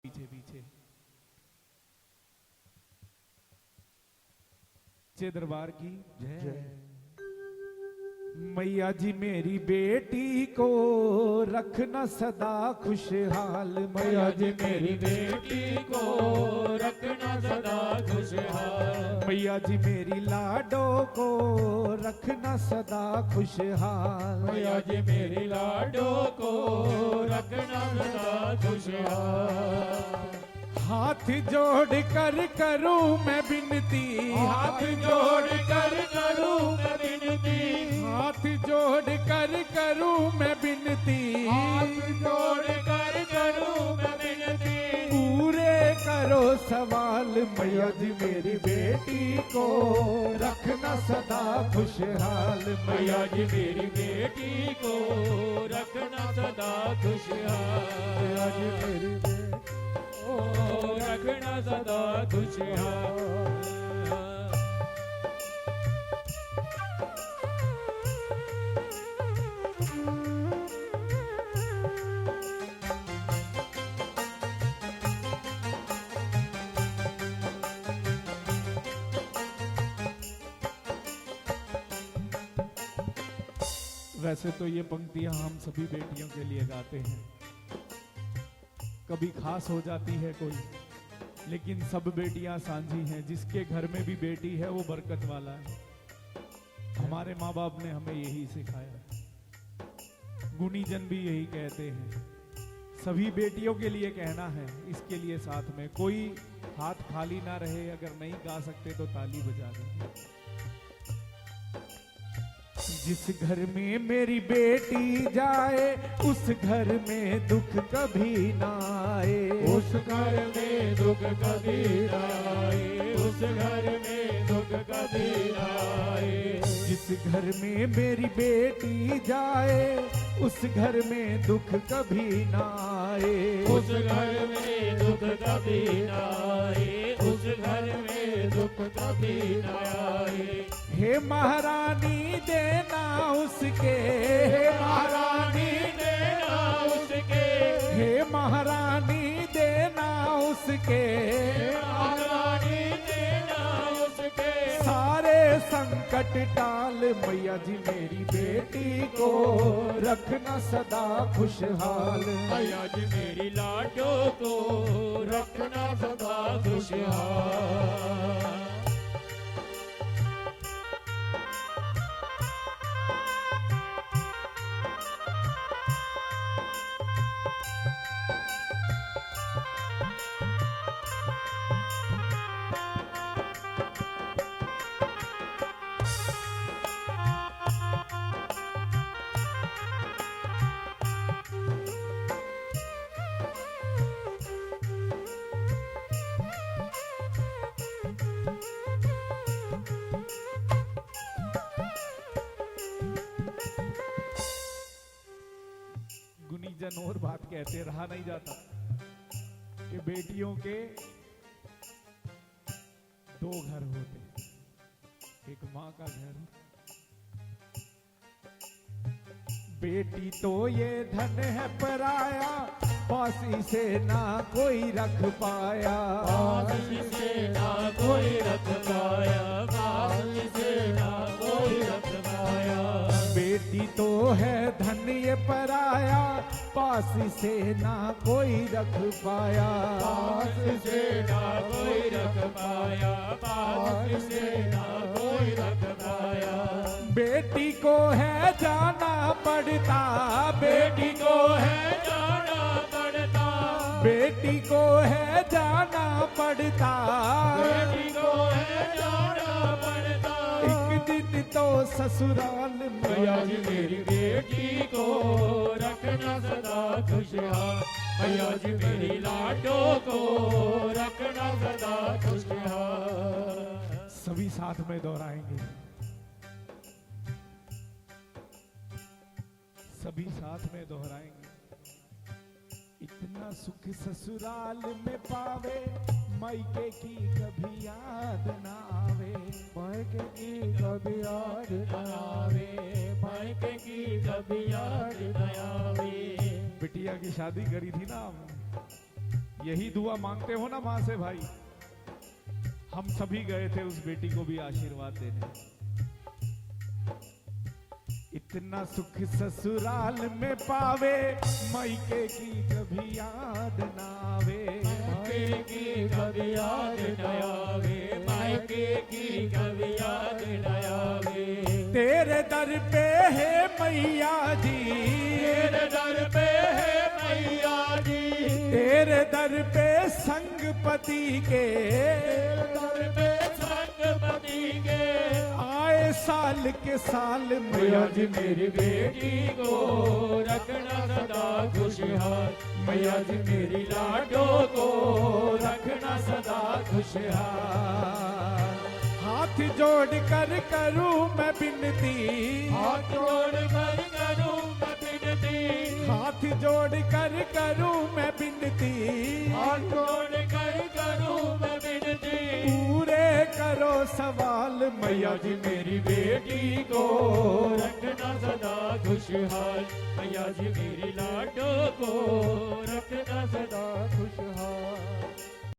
पीछे पीछे चे दरबार की जय। मैया जी मेरी बेटी को रखना सदा खुशहाल। मैया जी मेरी बेटी को रखना सदा खुशहाल। मैया जी मेरी लाडो को रखना सदा खुशहाल। मैया जी मेरी लाडो को रखना सदा खुशहाल। हाथ जोड़ कर करूं मैं विनती, हाथ जोड़ कर करूं मैं विनती, हाथ जोड़ कर करूं मैं विनती, हाथ जोड़ कर करूं मैं विनती। पूरे करो सवाल। मैया जी मेरी बेटी को रखना सदा खुशहाल। मैया जी मेरी बेटी को रखना सदा खुशहाल। मैया जी मेरी रखना सदा खुशहाल। वैसे तो ये पंक्तियां हम सभी बेटियों के लिए गाते हैं, कभी खास हो जाती है कोई, लेकिन सब बेटियां सांझी हैं। जिसके घर में भी बेटी है वो बरकत वाला है। हमारे माँ बाप ने हमें यही सिखाया है, गुणीजन भी यही कहते हैं। सभी बेटियों के लिए कहना है, इसके लिए साथ में कोई हाथ खाली ना रहे। अगर नहीं गा सकते तो ताली बजा देंगे। जिस घर में मेरी बेटी जाए उस घर में दुख कभी ना आए। उस घर में दुख कभी ना आए। उस घर में दुख कभी ना आए। जिस घर में मेरी बेटी जाए उस घर में दुख कभी ना आए। उस घर में दुख कभी ना आए। उस घर में दुख कभी ना आए। हे महारानी देना उसके, हे महारानी देना उसके, हे महारानी देना उसके, हे महारानी देना उसके, सारे संकट टाल। मैया जी मेरी बेटी को रखना सदा खुशहाल। मैया जी मेरी लाडो को रखना सदा खुशहाल। गुनीजन और बात कहते रहा नहीं जाता कि बेटियों के दो घर होते, एक माँ का घर। बेटी तो ये धन है पराया, पासी से ना कोई रख पाया। पासी से ना कोई रख पाया। पासी से ना कोई रख पाया। बेटी तो है धन ये पराया, पास से ना कोई रख पाया। पास से ना कोई रख पाया। पास से ना कोई रख पाया। बेटी को है जाना पड़ता, बेटी को है जाना पड़ता। बेटी को है जाना पड़ता। बेटी को है जाना पड़ता। एक दिन तो ससुराल। मैया जी मेरी बेटी को रखना सदा खुशहाल। मैया जी मेरी लाडो को रखना सदा खुशहाल। सभी साथ में दोहराएंगे, सभी साथ में दोहराएंगे। इतना सुख ससुराल में पावे, मायके की कभी याद ना आवे। मायके की कभी याद न आवे। मायके की कभी याद न आवे। बिटिया की शादी करी थी ना हमने, यही दुआ मांगते हो ना माँ से भाई। हम सभी गए थे उस बेटी को भी आशीर्वाद देने। इतना सुख ससुराल में पावे, मायके की कभी याद ना आवे। मायके की कभी याद न आवे, मायके की कभी याद न आवे। तेरे दर पे है मैया जी, तेरे दर पे है मैया जी, तेरे दर पे संगपति के, तेरे दर पे संगपति के। आए साल के साल मैया मैया जी मेरी बेटी को रखना सदा खुशहाल, मैया जी मेरी लाडो को रखना सदा खुशहाल। हाथ जोड़ कर करूं मैं विनती, हाथ जोड़ कर करूं मैं विनती, हाथ जोड़ कर करूं मैं विनती। हाथ जोड़ कर करूं मैं विनती। पूरे करो सवाल मैया जी मेरी बेटी को रखना सदा खुशहाल, मैया जी मेरी लाडो को